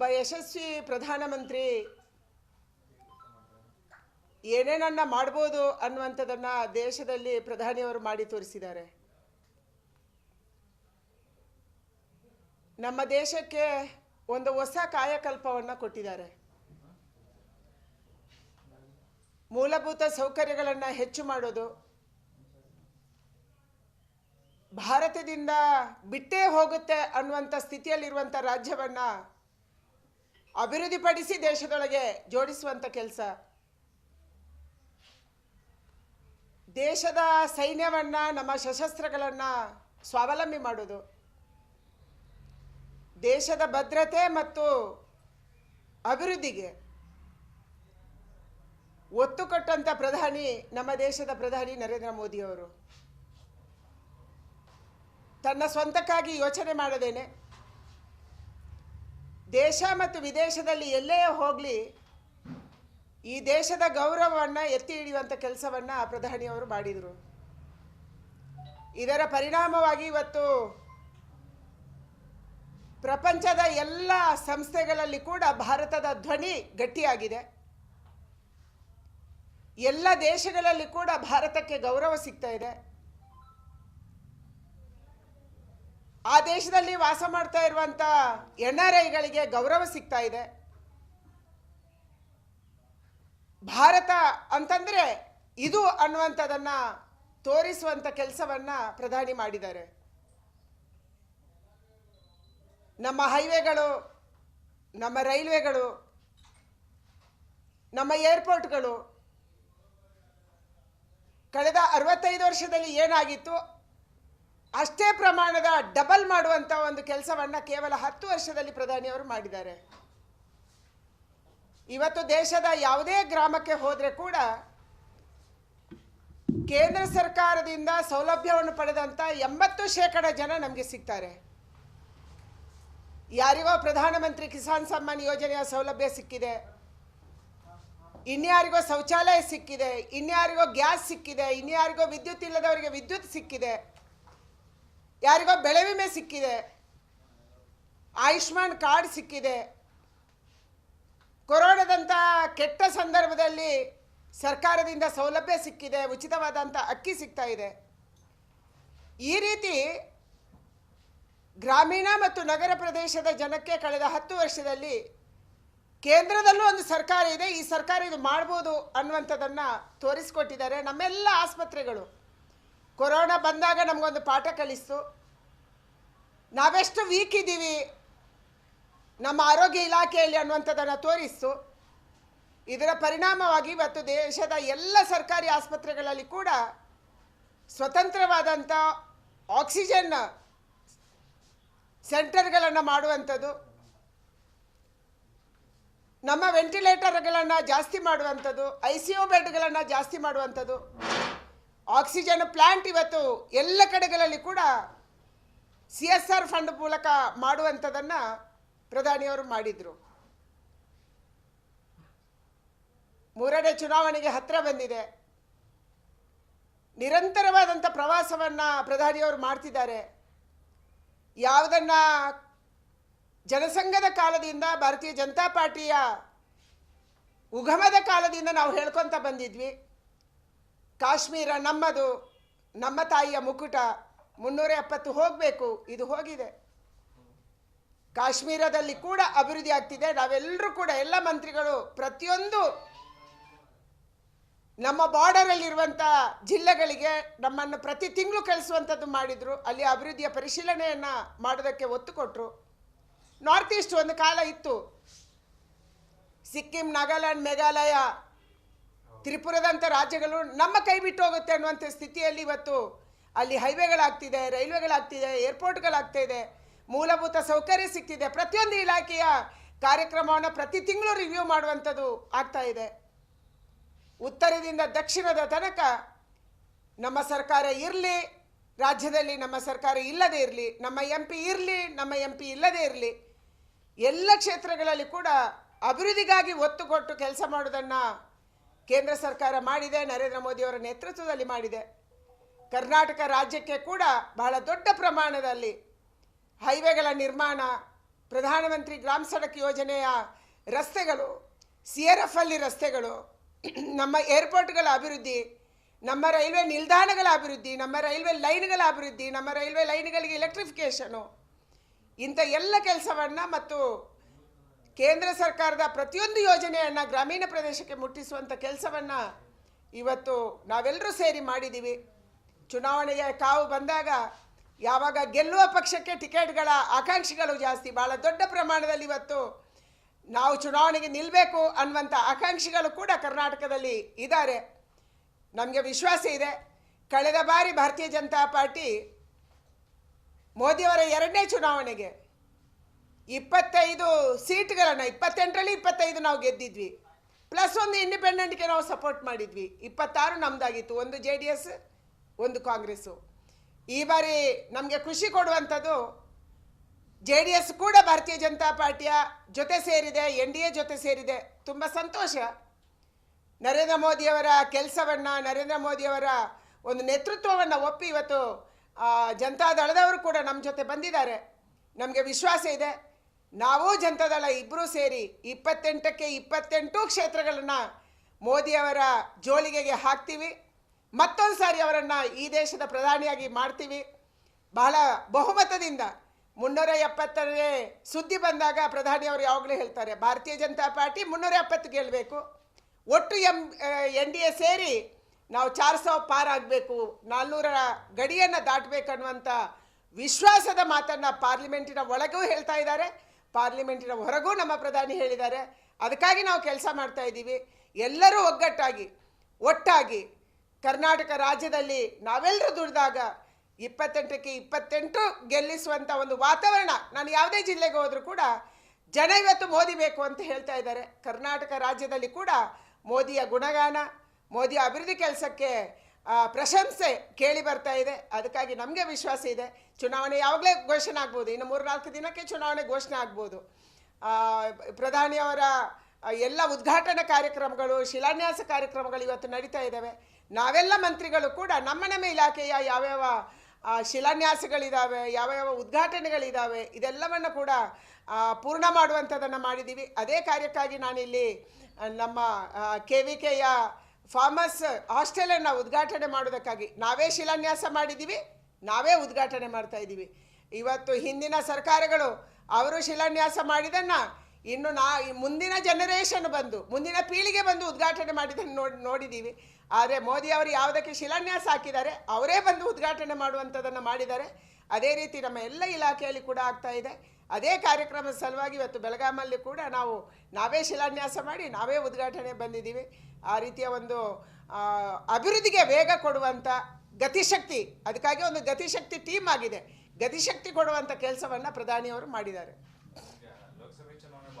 ಒಬ್ಬ ಯಶಸ್ವಿ ಪ್ರಧಾನಮಂತ್ರಿ ಏನೇನನ್ನ ಮಾಡ್ಬೋದು ಅನ್ನುವಂಥದ್ದನ್ನ ದೇಶದಲ್ಲಿ ಪ್ರಧಾನಿಯವರು ಮಾಡಿ ತೋರಿಸಿದ್ದಾರೆ. ನಮ್ಮ ದೇಶಕ್ಕೆ ಒಂದು ಹೊಸ ಕಾಯಕಲ್ಪವನ್ನು ಕೊಟ್ಟಿದ್ದಾರೆ. ಮೂಲಭೂತ ಸೌಕರ್ಯಗಳನ್ನು ಹೆಚ್ಚು ಮಾಡೋದು, ಭಾರತದಿಂದ ಬಿಟ್ಟೇ ಹೋಗುತ್ತೆ ಅನ್ನುವಂಥ ಸ್ಥಿತಿಯಲ್ಲಿರುವಂಥ ರಾಜ್ಯವನ್ನು ಅಭಿವೃದ್ಧಿಪಡಿಸಿ ದೇಶದೊಳಗೆ ಜೋಡಿಸುವಂಥ ಕೆಲಸ, ದೇಶದ ಸೈನ್ಯವನ್ನು ನಮ್ಮ ಸಶಸ್ತ್ರಗಳನ್ನು ಸ್ವಾವಲಂಬಿ ಮಾಡೋದು, ದೇಶದ ಭದ್ರತೆ ಮತ್ತು ಅಭಿವೃದ್ಧಿಗೆ ಒತ್ತು ಕೊಟ್ಟಂಥ ಪ್ರಧಾನಿ ನಮ್ಮ ದೇಶದ ಪ್ರಧಾನಿ ನರೇಂದ್ರ ಮೋದಿಯವರು. ತನ್ನ ಸ್ವಂತಕ್ಕಾಗಿ ಯೋಚನೆ ಮಾಡದೇನೆ ದೇಶ ಮತ್ತು ವಿದೇಶದಲ್ಲಿ ಎಲ್ಲೇ ಹೋಗಲಿ ಈ ದೇಶದ ಗೌರವವನ್ನು ಎತ್ತಿ ಹಿಡಿಯುವಂಥ ಕೆಲಸವನ್ನು ಪ್ರಧಾನಿಯವರು ಮಾಡಿದರು. ಇದರ ಪರಿಣಾಮವಾಗಿ ಇವತ್ತು ಪ್ರಪಂಚದ ಎಲ್ಲ ಸಂಸ್ಥೆಗಳಲ್ಲಿ ಕೂಡ ಭಾರತದ ಧ್ವನಿ ಗಟ್ಟಿಯಾಗಿದೆ. ಎಲ್ಲ ದೇಶಗಳಲ್ಲಿ ಕೂಡ ಭಾರತಕ್ಕೆ ಗೌರವ ಸಿಗ್ತಾ ಇದೆ. ಆ ದೇಶದಲ್ಲಿ ವಾಸ ಮಾಡ್ತಾ ಇರುವಂಥ NRIಗಳಿಗೆ ಗೌರವ ಸಿಗ್ತಾ ಇದೆ. ಭಾರತ ಅಂತಂದರೆ ಇದು ಅನ್ನುವಂಥದ್ದನ್ನು ತೋರಿಸುವಂಥ ಕೆಲಸವನ್ನು ಪ್ರಧಾನಿ ಮಾಡಿದ್ದಾರೆ. ನಮ್ಮ ಹೈವೇಗಳು, ನಮ್ಮ ರೈಲ್ವೆಗಳು, ನಮ್ಮ ಏರ್ಪೋರ್ಟ್ಗಳು ಕಳೆದ 65 ವರ್ಷದಲ್ಲಿ ಏನಾಗಿತ್ತು ಅಷ್ಟೇ ಪ್ರಮಾಣದ ಡಬಲ್ ಮಾಡುವಂಥ ಒಂದು ಕೆಲಸವನ್ನು ಕೇವಲ 10 ವರ್ಷದಲ್ಲಿ ಪ್ರಧಾನಿಯವರು ಮಾಡಿದ್ದಾರೆ. ಇವತ್ತು ದೇಶದ ಯಾವುದೇ ಗ್ರಾಮಕ್ಕೆ ಹೋದರೆ ಕೂಡ ಕೇಂದ್ರ ಸರ್ಕಾರದಿಂದ ಸೌಲಭ್ಯವನ್ನು ಪಡೆದಂಥ 80% ಜನ ನಮಗೆ ಸಿಗ್ತಾರೆ. ಯಾರಿಗೋ ಪ್ರಧಾನಮಂತ್ರಿ ಕಿಸಾನ್ ಸಮ್ಮಾನ್ ಯೋಜನೆಯ ಸೌಲಭ್ಯ ಸಿಕ್ಕಿದೆ, ಇನ್ಯಾರಿಗೋ ಶೌಚಾಲಯ ಸಿಕ್ಕಿದೆ, ಇನ್ಯಾರಿಗೋ ಗ್ಯಾಸ್ ಸಿಕ್ಕಿದೆ, ಇನ್ಯಾರಿಗೋ ವಿದ್ಯುತ್ ಇಲ್ಲದವರಿಗೆ ವಿದ್ಯುತ್ ಸಿಕ್ಕಿದೆ, ಯಾರಿಗೋ ಬೆಳೆ ವಿಮೆ ಸಿಕ್ಕಿದೆ, ಆಯುಷ್ಮಾನ್ ಕಾರ್ಡ್ ಸಿಕ್ಕಿದೆ. ಕೊರೋನಾದಂಥ ಕೆಟ್ಟ ಸಂದರ್ಭದಲ್ಲಿ ಸರ್ಕಾರದಿಂದ ಸೌಲಭ್ಯ ಸಿಕ್ಕಿದೆ, ಉಚಿತವಾದಂಥ ಅಕ್ಕಿ ಸಿಗ್ತಾ ಇದೆ. ಈ ರೀತಿ ಗ್ರಾಮೀಣ ಮತ್ತು ನಗರ ಪ್ರದೇಶದ ಜನಕ್ಕೆ ಕಳೆದ 10 ವರ್ಷದಲ್ಲಿ ಕೇಂದ್ರದಲ್ಲೂ ಒಂದು ಸರ್ಕಾರ ಇದೆ, ಈ ಸರ್ಕಾರ ಇದು ಮಾಡ್ಬೋದು ಅನ್ನುವಂಥದ್ದನ್ನು ತೋರಿಸ್ಕೊಟ್ಟಿದ್ದಾರೆ. ನಮ್ಮೆಲ್ಲ ಆಸ್ಪತ್ರೆಗಳು ಕೊರೋನಾ ಬಂದಾಗ ನಮಗೊಂದು ಪಾಠ ಕಲಿಸ್ತು. ನಾವೆಷ್ಟು ವೀಕ್ ಇದ್ದೀವಿ ನಮ್ಮ ಆರೋಗ್ಯ ಇಲಾಖೆಯಲ್ಲಿ ಅನ್ನುವಂಥದ್ದನ್ನು ತೋರಿಸ್ತು. ಇದರ ಪರಿಣಾಮವಾಗಿ ಇವತ್ತು ದೇಶದ ಎಲ್ಲ ಸರ್ಕಾರಿ ಆಸ್ಪತ್ರೆಗಳಲ್ಲಿ ಕೂಡ ಸ್ವತಂತ್ರವಾದಂಥ ಆಕ್ಸಿಜನ್ ಸೆಂಟರ್ಗಳನ್ನು ಮಾಡುವಂಥದ್ದು, ನಮ್ಮ ವೆಂಟಿಲೇಟರ್ಗಳನ್ನು ಜಾಸ್ತಿ ಮಾಡುವಂಥದ್ದು, ICU ಬೆಡ್ಗಳನ್ನು ಜಾಸ್ತಿ ಮಾಡುವಂಥದ್ದು, ಆಕ್ಸಿಜನ್ ಪ್ಲಾಂಟ್ ಇವತ್ತು ಎಲ್ಲ ಕಡೆಗಳಲ್ಲಿ ಕೂಡ CSR ಫಂಡ್ ಮೂಲಕ ಮಾಡುವಂಥದ್ದನ್ನು ಪ್ರಧಾನಿಯವರು ಮಾಡಿದರು. 3ನೇ ಚುನಾವಣೆಗೆ ಹತ್ತಿರ ಬಂದಿದೆ. ನಿರಂತರವಾದಂಥ ಪ್ರವಾಸವನ್ನು ಪ್ರಧಾನಿಯವರು ಮಾಡ್ತಿದ್ದಾರೆ. ಯಾವುದನ್ನು ಜನಸಂಘದ ಕಾಲದಿಂದ, ಭಾರತೀಯ ಜನತಾ ಪಾರ್ಟಿಯ ಉಗಮದ ಕಾಲದಿಂದ ನಾವು ಹೇಳ್ಕೊತ ಬಂದಿದ್ವಿ, ಕಾಶ್ಮೀರ ನಮ್ಮದು, ನಮ್ಮ ತಾಯಿಯ ಮುಕುಟ, 370 ಹೋಗಬೇಕು, ಇದು ಹೋಗಿದೆ. ಕಾಶ್ಮೀರದಲ್ಲಿ ಕೂಡ ಅಭಿವೃದ್ಧಿ ಆಗ್ತಿದೆ. ನಾವೆಲ್ಲರೂ ಕೂಡ ಎಲ್ಲ ಮಂತ್ರಿಗಳು ಪ್ರತಿಯೊಂದು ನಮ್ಮ ಬಾರ್ಡರಲ್ಲಿರುವಂಥ ಜಿಲ್ಲೆಗಳಿಗೆ ನಮ್ಮನ್ನು ಪ್ರತಿ ತಿಂಗಳು ಕಳಿಸುವಂಥದ್ದು ಮಾಡಿದರು. ಅಲ್ಲಿ ಅಭಿವೃದ್ಧಿಯ ಪರಿಶೀಲನೆಯನ್ನು ಮಾಡೋದಕ್ಕೆ ಒತ್ತು ಕೊಟ್ಟರು. ನಾರ್ತ್ ಈಸ್ಟ್ ಒಂದು ಕಾಲ ಇತ್ತು, ಸಿಕ್ಕಿಂ, ನಾಗಾಲ್ಯಾಂಡ್, ಮೇಘಾಲಯ, ತ್ರಿಪುರದಂಥ ರಾಜ್ಯಗಳು ನಮ್ಮ ಕೈ ಬಿಟ್ಟು ಹೋಗುತ್ತೆ ಅನ್ನುವಂಥ ಸ್ಥಿತಿಯಲ್ಲಿ ಇವತ್ತು ಅಲ್ಲಿ ಹೈವೇಗಳಾಗ್ತಿದೆ, ರೈಲ್ವೆಗಳಾಗ್ತಿದೆ, ಏರ್ಪೋರ್ಟ್ಗಳಾಗ್ತಾ ಇದೆ, ಮೂಲಭೂತ ಸೌಕರ್ಯ ಸಿಗ್ತಿದೆ. ಪ್ರತಿಯೊಂದು ಇಲಾಖೆಯ ಕಾರ್ಯಕ್ರಮವನ್ನು ಪ್ರತಿ ತಿಂಗಳು ರಿವ್ಯೂ ಮಾಡುವಂಥದ್ದು ಆಗ್ತಾ ಇದೆ. ಉತ್ತರದಿಂದ ದಕ್ಷಿಣದ ತನಕ ನಮ್ಮ ಸರ್ಕಾರ ಇರಲಿ, ರಾಜ್ಯದಲ್ಲಿ ನಮ್ಮ ಸರ್ಕಾರ ಇಲ್ಲದೇ ಇರಲಿ, ನಮ್ಮ MP ಇರಲಿ, ನಮ್ಮ MP ಇಲ್ಲದೇ ಇರಲಿ, ಎಲ್ಲ ಕ್ಷೇತ್ರಗಳಲ್ಲಿ ಕೂಡ ಅಭಿವೃದ್ಧಿಗಾಗಿ ಒತ್ತು ಕೊಟ್ಟು ಕೆಲಸ ಮಾಡೋದನ್ನು ಕೇಂದ್ರ ಸರ್ಕಾರ ಮಾಡಿದೆ, ನರೇಂದ್ರ ಮೋದಿಯವರ ನೇತೃತ್ವದಲ್ಲಿ ಮಾಡಿದೆ. ಕರ್ನಾಟಕ ರಾಜ್ಯಕ್ಕೆ ಕೂಡ ಬಹಳ ದೊಡ್ಡ ಪ್ರಮಾಣದಲ್ಲಿ ಹೈವೇಗಳ ನಿರ್ಮಾಣ, ಪ್ರಧಾನಮಂತ್ರಿ ಗ್ರಾಮ ಸಡಕ್ ಯೋಜನೆಯ ರಸ್ತೆಗಳು, CRF ಅಲ್ಲಿ ರಸ್ತೆಗಳು, ನಮ್ಮ ಏರ್ಪೋರ್ಟ್ಗಳ ಅಭಿವೃದ್ಧಿ, ನಮ್ಮ ರೈಲ್ವೆ ನಿಲ್ದಾಣಗಳ ಅಭಿವೃದ್ಧಿ, ನಮ್ಮ ರೈಲ್ವೆ ಲೈನ್ಗಳ ಅಭಿವೃದ್ಧಿ, ನಮ್ಮ ರೈಲ್ವೆ ಲೈನ್ಗಳಿಗೆ ಎಲೆಕ್ಟ್ರಿಫಿಕೇಷನು, ಇಂಥ ಎಲ್ಲ ಕೆಲಸವನ್ನು ಮತ್ತು ಕೇಂದ್ರ ಸರ್ಕಾರದ ಪ್ರತಿಯೊಂದು ಯೋಜನೆಯನ್ನು ಗ್ರಾಮೀಣ ಪ್ರದೇಶಕ್ಕೆ ಮುಟ್ಟಿಸುವಂಥ ಕೆಲಸವನ್ನು ಇವತ್ತು ನಾವೆಲ್ಲರೂ ಸೇರಿ ಮಾಡಿದ್ದೀವಿ. ಚುನಾವಣೆಗೆ ಕಾವು ಬಂದಾಗ ಯಾವಾಗ ಗೆಲ್ಲುವ ಪಕ್ಷಕ್ಕೆ ಟಿಕೆಟ್ಗಳ ಆಕಾಂಕ್ಷಿಗಳು ಜಾಸ್ತಿ, ಭಾಳ ದೊಡ್ಡ ಪ್ರಮಾಣದಲ್ಲಿ ಇವತ್ತು ನಾವು ಚುನಾವಣೆಗೆ ನಿಲ್ಲಬೇಕು ಅನ್ನುವಂಥ ಆಕಾಂಕ್ಷಿಗಳು ಕೂಡ ಕರ್ನಾಟಕದಲ್ಲಿ ಇದ್ದಾರೆ. ನಮಗೆ ವಿಶ್ವಾಸ ಇದೆ, ಕಳೆದ ಬಾರಿ ಭಾರತೀಯ ಜನತಾ ಪಾರ್ಟಿ ಮೋದಿಯವರ 2ನೇ ಚುನಾವಣೆಗೆ 25 ಸೀಟ್ಗಳನ್ನು 28ರಲ್ಲಿ 25 ನಾವು ಗೆದ್ದಿದ್ವಿ, ಪ್ಲಸ್ ಒಂದು ಇಂಡಿಪೆಂಡೆಂಟ್ಗೆ ನಾವು ಸಪೋರ್ಟ್ ಮಾಡಿದ್ವಿ. 26 ನಮ್ಮದಾಗಿತ್ತು, ಒಂದು JDS, ಒಂದು ಕಾಂಗ್ರೆಸ್ಸು. ಈ ಬಾರಿ ನಮಗೆ ಖುಷಿ ಕೊಡುವಂಥದ್ದು JDS ಕೂಡ ಭಾರತೀಯ ಜನತಾ ಪಾರ್ಟಿಯ ಜೊತೆ ಸೇರಿದೆ, NDA ಜೊತೆ ಸೇರಿದೆ. ತುಂಬ ಸಂತೋಷ. ನರೇಂದ್ರ ಮೋದಿಯವರ ಕೆಲಸವನ್ನು, ನರೇಂದ್ರ ಮೋದಿಯವರ ಒಂದು ನೇತೃತ್ವವನ್ನು ಒಪ್ಪಿ ಇವತ್ತು ಜನತಾದಳದವರು ಕೂಡ ನಮ್ಮ ಜೊತೆ ಬಂದಿದ್ದಾರೆ. ನಮಗೆ ವಿಶ್ವಾಸ ಇದೆ, ನಾವು ಜನತಾದಳ ಇಬ್ಬರೂ ಸೇರಿ 28ಕ್ಕೆ 28 ಕ್ಷೇತ್ರಗಳನ್ನು ಮೋದಿಯವರ ಜೋಳಿಗೆಗೆ ಹಾಕ್ತೀವಿ. ಮತ್ತೊಂದು ಸಾರಿ ಅವರನ್ನು ಈ ದೇಶದ ಪ್ರಧಾನಿಯಾಗಿ ಮಾಡ್ತೀವಿ. ಬಹಳ ಬಹುಮತದಿಂದ 370ನೇ ಸುದ್ದಿ ಬಂದಾಗ ಪ್ರಧಾನಿಯವರು ಯಾವಾಗಲೂ ಹೇಳ್ತಾರೆ, ಭಾರತೀಯ ಜನತಾ ಪಾರ್ಟಿ 370 ಗೆಲ್ಲಬೇಕು, ಒಟ್ಟು NDA ಸೇರಿ ನಾವು 400 ಪಾರ್ ಆಗಬೇಕು, 400ರ ಗಡಿಯನ್ನು ದಾಟಬೇಕನ್ನುವಂಥ ವಿಶ್ವಾಸದ ಮಾತನ್ನು ಪಾರ್ಲಿಮೆಂಟಿನ ಒಳಗೂ ಹೇಳ್ತಾ ಇದ್ದಾರೆ, ಪಾರ್ಲಿಮೆಂಟಿನ ಹೊರಗೂ ನಮ್ಮ ಪ್ರಧಾನಿ ಹೇಳಿದ್ದಾರೆ. ಅದಕ್ಕಾಗಿ ನಾವು ಕೆಲಸ ಮಾಡ್ತಾ ಇದ್ದೀವಿ. ಎಲ್ಲರೂ ಒಟ್ಟಾಗಿ ಕರ್ನಾಟಕ ರಾಜ್ಯದಲ್ಲಿ ನಾವೆಲ್ಲರೂ ದುಡಿದಾಗ 28ಕ್ಕೆ 28 ಗೆಲ್ಲಿಸುವಂಥ ಒಂದು ವಾತಾವರಣ. ನಾನು ಯಾವುದೇ ಜಿಲ್ಲೆಗೆ ಹೋದರೂ ಕೂಡ ಜನ ಇವತ್ತು ಮೋದಿ ಬೇಕು ಅಂತ ಹೇಳ್ತಾ ಇದ್ದಾರೆ. ಕರ್ನಾಟಕ ರಾಜ್ಯದಲ್ಲಿ ಕೂಡ ಮೋದಿಯ ಗುಣಗಾನ, ಮೋದಿಯ ಅಭಿವೃದ್ಧಿ ಕೆಲಸಕ್ಕೆ ಪ್ರಶಂಸೆ ಕೇಳಿ ಬರ್ತಾ ಇದೆ. ಅದಕ್ಕಾಗಿ ನಮಗೆ ವಿಶ್ವಾಸ ಇದೆ, ಚುನಾವಣೆ ಯಾವಾಗಲೇ ಘೋಷಣೆ ಆಗ್ಬೋದು, ಇನ್ನು 3-4 ದಿನಕ್ಕೆ ಚುನಾವಣೆ ಘೋಷಣೆ ಆಗ್ಬೋದು. ಪ್ರಧಾನಿಯವರ ಎಲ್ಲ ಉದ್ಘಾಟನಾ ಕಾರ್ಯಕ್ರಮಗಳು, ಶಿಲಾನ್ಯಾಸ ಕಾರ್ಯಕ್ರಮಗಳು ಇವತ್ತು ನಡೀತಾ ಇದ್ದಾವೆ. ನಾವೆಲ್ಲ ಮಂತ್ರಿಗಳು ಕೂಡ ನಮ್ಮ ಇಲಾಖೆಯ ಯಾವ್ಯಾವ ಶಿಲಾನ್ಯಾಸಗಳಿದ್ದಾವೆ, ಯಾವ್ಯಾವ ಉದ್ಘಾಟನೆಗಳಿದ್ದಾವೆ, ಇದೆಲ್ಲವನ್ನು ಕೂಡ ಪೂರ್ಣ ಮಾಡುವಂಥದ್ದನ್ನು ಮಾಡಿದ್ದೀವಿ. ಅದೇ ಕಾರ್ಯಕ್ಕಾಗಿ ನಾನಿಲ್ಲಿ ನಮ್ಮ KVKಯ ಫಾರ್ಮರ್ಸ್ ಹಾಸ್ಟೆಲನ್ನು ಉದ್ಘಾಟನೆ ಮಾಡೋದಕ್ಕಾಗಿ ನಾವೇ ಶಿಲಾನ್ಯಾಸ ಮಾಡಿದ್ದೀವಿ, ನಾವೇ ಉದ್ಘಾಟನೆ ಮಾಡ್ತಾ ಇದ್ದೀವಿ. ಇವತ್ತು ಹಿಂದಿನ ಸರ್ಕಾರಗಳು ಅವರು ಶಿಲಾನ್ಯಾಸ ಮಾಡಿದ್ದನ್ನು ಇನ್ನು ಮುಂದಿನ ಜನರೇಷನ್ ಬಂದು, ಮುಂದಿನ ಪೀಳಿಗೆ ಬಂದು ಉದ್ಘಾಟನೆ ಮಾಡಿದ್ದನ್ನು ನೋಡಿದ್ದೀವಿ. ಆದರೆ ಮೋದಿ ಅವರು ಯಾವುದಕ್ಕೆ ಶಿಲಾನ್ಯಾಸ ಹಾಕಿದ್ದಾರೆ ಅವರೇ ಬಂದು ಉದ್ಘಾಟನೆ ಮಾಡುವಂಥದ್ದನ್ನು ಮಾಡಿದ್ದಾರೆ. ಅದೇ ರೀತಿ ನಮ್ಮ ಎಲ್ಲ ಇಲಾಖೆಯಲ್ಲಿ ಕೂಡ ಆಗ್ತಾ ಇದೆ. ಅದೇ ಕಾರ್ಯಕ್ರಮದ ಸಲುವಾಗಿ ಇವತ್ತು ಬೆಳಗಾಮಲ್ಲಿ ಕೂಡ ನಾವೇ ಶಿಲಾನ್ಯಾಸ ಮಾಡಿ ನಾವೇ ಉದ್ಘಾಟನೆ ಬಂದಿದ್ದೀವಿ. ಆ ರೀತಿಯ ಒಂದು ಅಭಿವೃದ್ಧಿಗೆ ವೇಗ ಕೊಡುವಂಥ ಗತಿಶಕ್ತಿ, ಅದಕ್ಕಾಗಿ ಒಂದು ಗತಿಶಕ್ತಿ ಟೀಮ್ ಆಗಿದೆ, ಗತಿಶಕ್ತಿ ಕೊಡುವಂಥ ಕೆಲಸವನ್ನು ಪ್ರಧಾನಿಯವರು ಮಾಡಿದ್ದಾರೆ.